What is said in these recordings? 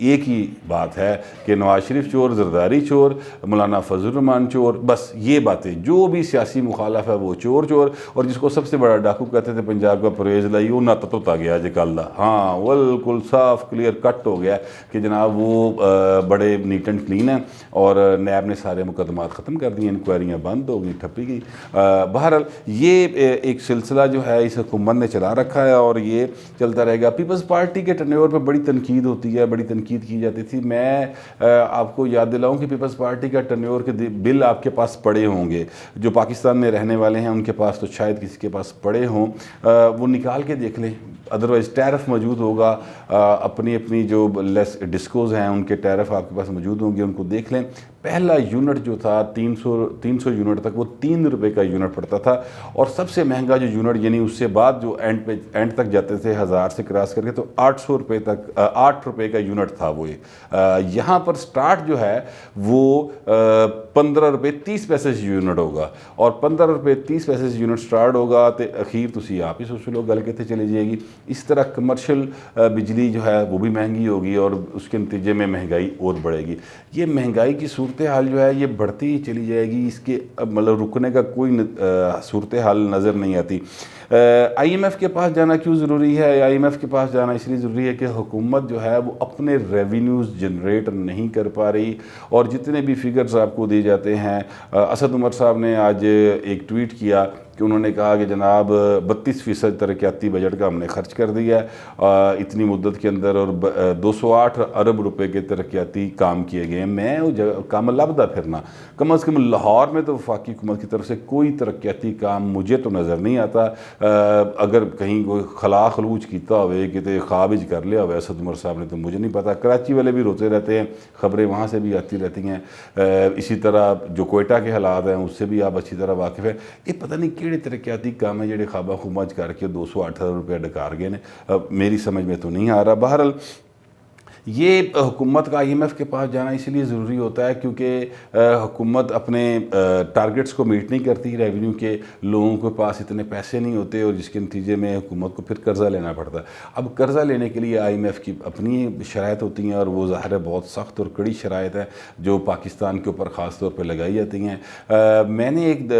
ایک ہی بات ہے کہ نواز شریف چور، زرداری چور، مولانا فضل الرحمان چور، بس یہ باتیں، جو بھی سیاسی مخالف ہے وہ چور چور، اور جس کو سب سے بڑا ڈاکو کہتے تھے پنجاب کا پرویز لائی، وہ نہ توتا گیا جے کل دا، ہاں بالکل صاف کلیئر کٹ ہو گیا کہ جناب وہ بڑے نیٹ اینڈ کلین ہیں، اور نیب نے سارے مقدمات ختم کر دیے، انکوائریاں بند ہو گئی، ٹھپی گئی۔ بہرحال یہ ایک سلسلہ جو ہے اس حکومت نے چلا رکھا ہے اور یہ چلتا رہے گا۔ پیپلز پارٹی کے ٹرنور پہ بڑی تنقید ہوتی ہے، بڑی تنقید کی جاتی تھی۔ میں آپ کو یاد دلاؤں کہ پیپلز پارٹی کا ٹرنور کے بل آپ کے پاس پڑے ہوں گے، جو پاکستان میں رہنے والے ہیں ان کے پاس تو شاید کسی کے پاس پڑے ہوں، وہ نکال کے دیکھ لیں، ادروائز ٹیرف موجود ہوگا، اپنی جو لیس ڈسکوز ہیں ان کے ٹیرف آپ کے پاس موجود ہوں گے، ان کو دیکھ لیں۔ پہلا یونٹ جو تھا 300 یونٹ تک، وہ 3 روپے کا یونٹ پڑتا تھا، اور سب سے مہنگا جو یونٹ یعنی اس سے بعد جو اینڈ تک جاتے تھے 1000 سے کراس کر کے، تو 800 روپے تک 8 روپے کا یونٹ تھا وہ۔ یہاں پر سٹارٹ جو ہے وہ 15 روپے 30 پیسے سے یونٹ ہوگا، اور 15 روپے 30 پیسے سے یونٹ سٹارٹ ہوگا تو اخیر تسی آپ ہی سوچ لو گل کتے چلی جائے گی۔ اس طرح کمرشل بجلی جو ہے وہ بھی مہنگی ہوگی، اور اس کے نتیجے میں مہنگائی اور بڑھے گی۔ یہ مہنگائی کی صورتحال جو ہے یہ بڑھتی ہی چلی جائے گی، اس کے مطلب رکنے کا کوئی صورتحال نظر نہیں آتی۔ آئی ایم ایف کے پاس جانا کیوں ضروری ہے؟ آئی ایم ایف کے پاس جانا اس لیے ضروری ہے کہ حکومت جو ہے وہ اپنے ریونیوز جنریٹ نہیں کر پا رہی، اور جتنے بھی فگرز آپ کو دیے جاتے ہیں، اسد عمر صاحب نے آج ایک ٹویٹ کیا کہ انہوں نے کہا کہ جناب 32% ترقیاتی بجٹ کا ہم نے خرچ کر دیا ہے اتنی مدت کے اندر، اور 208 ارب روپے کے ترقیاتی کام کیے گئے ہیں۔ میں کام لبدا پھرنا، کم از کم لاہور میں تو وفاقی حکومت کی طرف سے کوئی ترقیاتی کام مجھے تو نظر نہیں آتا۔ اگر کہیں کوئی خلا خلوچ کیتا ہوئے کہ خواب ہی کر لیا ہوئے اسد عمر صاحب نے تو مجھے نہیں پتا۔ کراچی والے بھی روتے رہتے ہیں، خبریں وہاں سے بھی آتی رہتی ہیں، اسی طرح جو کوئٹہ کے حالات ہیں اس سے بھی آپ اچھی طرح واقف ہیں۔ یہ پتہ نہیں کیڑے ترقیاتی کام ہیں جڑے خوابہ خماج کر کے 208 روپے ڈکار گئے نے، میری سمجھ میں تو نہیں آ رہا۔ بہرحال یہ حکومت کا آئی ایم ایف کے پاس جانا اس لیے ضروری ہوتا ہے کیونکہ حکومت اپنے ٹارگٹس کو میٹ نہیں کرتی، ریونیو کے، لوگوں کے پاس اتنے پیسے نہیں ہوتے، اور جس کے نتیجے میں حکومت کو پھر قرضہ لینا پڑتا ہے۔ اب قرضہ لینے کے لیے آئی ایم ایف کی اپنی شرائط ہوتی ہیں، اور وہ ظاہر ہے بہت سخت اور کڑی شرائط ہے جو پاکستان کے اوپر خاص طور پہ لگائی جاتی ہیں۔ میں نے ایک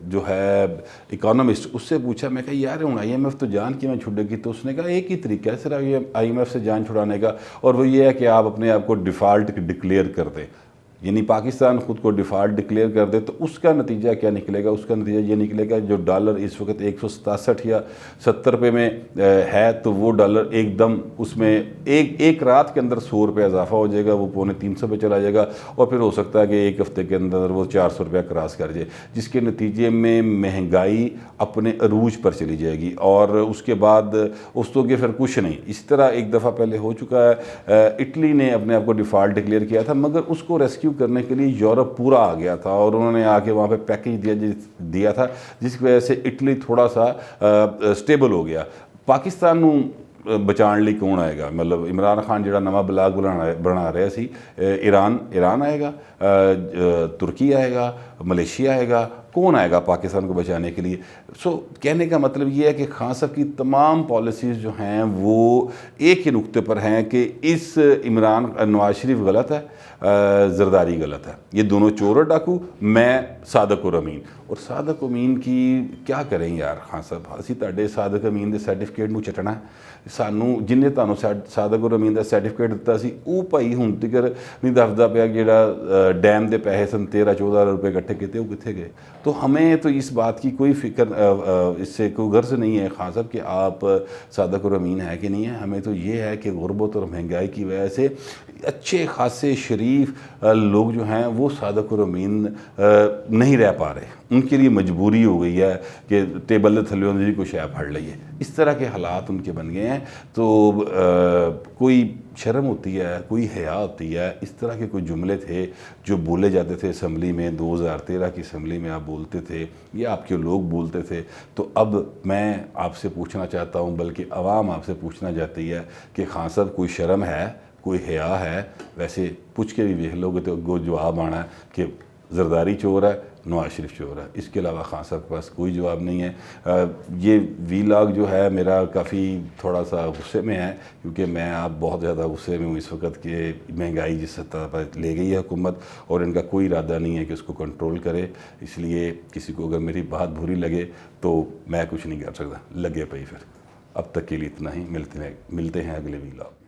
جو ہے اکانومسٹ اس سے پوچھا، میں کہا یار ہوں آئی ایم ایف تو جان کی میں چھڑے گی، تو اس نے کہا ایک ہی طریقہ ہے صرف آئی ایم ایف سے جان چھڑانے کا، اور وہ یہ ہے کہ آپ اپنے آپ کو ڈیفالٹ ڈکلیئر کر دیں، یعنی پاکستان خود کو ڈیفالٹ ڈکلیئر کر دے۔ تو اس کا نتیجہ کیا نکلے گا؟ اس کا نتیجہ یہ نکلے گا جو ڈالر اس وقت 167 یا 70 روپے میں ہے، تو وہ ڈالر ایک دم اس میں ایک رات کے اندر 100 روپے اضافہ ہو جائے گا، وہ 250 پہ چلا جائے گا، اور پھر ہو سکتا ہے کہ ایک ہفتے کے اندر وہ 400 روپیہ کراس کر جائے، جس کے نتیجے میں مہنگائی اپنے عروج پر چلی جائے گی، اور اس کے بعد اس تو کہ پھر کچھ نہیں۔ اس طرح ایک دفعہ پہلے ہو چکا ہے، اٹلی نے اپنے آپ کو ڈیفالٹ ڈکلیئر کیا تھا، مگر اس کو ریسکیو کرنے کے لیے یورپ پورا آ گیا تھا، اور انہوں نے آ کے وہاں پہ پیکیج دیا تھا، جس کی وجہ سے اٹلی تھوڑا سا سٹیبل ہو گیا۔ پاکستان نو بچان لی کون آئے گا؟ مطلب عمران خان جڑا نواں بلاگ بنا رہا سی، ایران آئے گا، ترکی آئے گا، ملیشیا آئے گا، کون آئے گا پاکستان کو بچانے کے لیے؟ کہنے کا مطلب یہ ہے کہ خان صاحب کی تمام پالیسیز جو ہیں وہ ایک ہی نقطے پر ہیں کہ اس نواز شریف غلط ہے، زرداری غلط ہے، یہ دونوں چور اور ڈاکو، میں صادق اور امین۔ اور صادق امین کی کیا کریں یار خان صاحب، اسی تاڈے صادق امین دے سرٹیفکیٹ نو چٹنا ہے، سانو جنہیں تانوں صادق اور امین دا سرٹیفکیٹ دیتا سی وہ بھائی ہن تک نہیں دسدا پیا جہاں ڈیم دے پیسے سن 13-14 روپے اکٹھے کیتے وہ کتنے گئے۔ تو ہمیں تو اس بات کی کوئی فکر، اس سے کوئی غرض نہیں ہے خان صاحب کہ آپ صادق اور امین ہے کہ نہیں ہے، ہمیں تو یہ ہے کہ غربت اور مہنگائی کی وجہ سے اچھے خاصے شریف لوگ جو ہیں وہ صادق اور امین نہیں رہ پا رہے، ان کے لیے مجبوری ہو گئی ہے کہ ٹیبل دے تھلے ہوندے جی کوئی شے پھڑ لئیے، اس طرح کے حالات ان کے بن گئے ہیں۔ تو کوئی شرم ہوتی ہے، کوئی حیا ہوتی ہے، اس طرح کے کوئی جملے تھے جو بولے جاتے تھے اسمبلی میں، 2013 کی اسمبلی میں آپ بولتے تھے یا آپ کے لوگ بولتے تھے۔ تو اب میں آپ سے پوچھنا چاہتا ہوں، بلکہ عوام آپ سے پوچھنا چاہتی ہے کہ خان صاحب کوئی شرم ہے، کوئی حیا ہے؟ ویسے پوچھ کے بھی دیکھ لو گے تو جواب آنا ہے کہ زرداری چور ہے، نواز شریف چور ہے، اس کے علاوہ خان صاحب کے پاس کوئی جواب نہیں ہے۔ یہ ویلاگ جو ہے میرا کافی تھوڑا سا غصے میں ہے، کیونکہ میں اب بہت زیادہ غصے میں ہوں اس وقت کہ مہنگائی جس سطح پر لے گئی ہے حکومت، اور ان کا کوئی ارادہ نہیں ہے کہ اس کو کنٹرول کرے۔ اس لیے کسی کو اگر میری بات بری لگے تو میں کچھ نہیں کر سکتا، لگے پئی پھر۔ اب تک کے لیے اتنا ہی، ملتے ہیں اگلے ویلاگ میں۔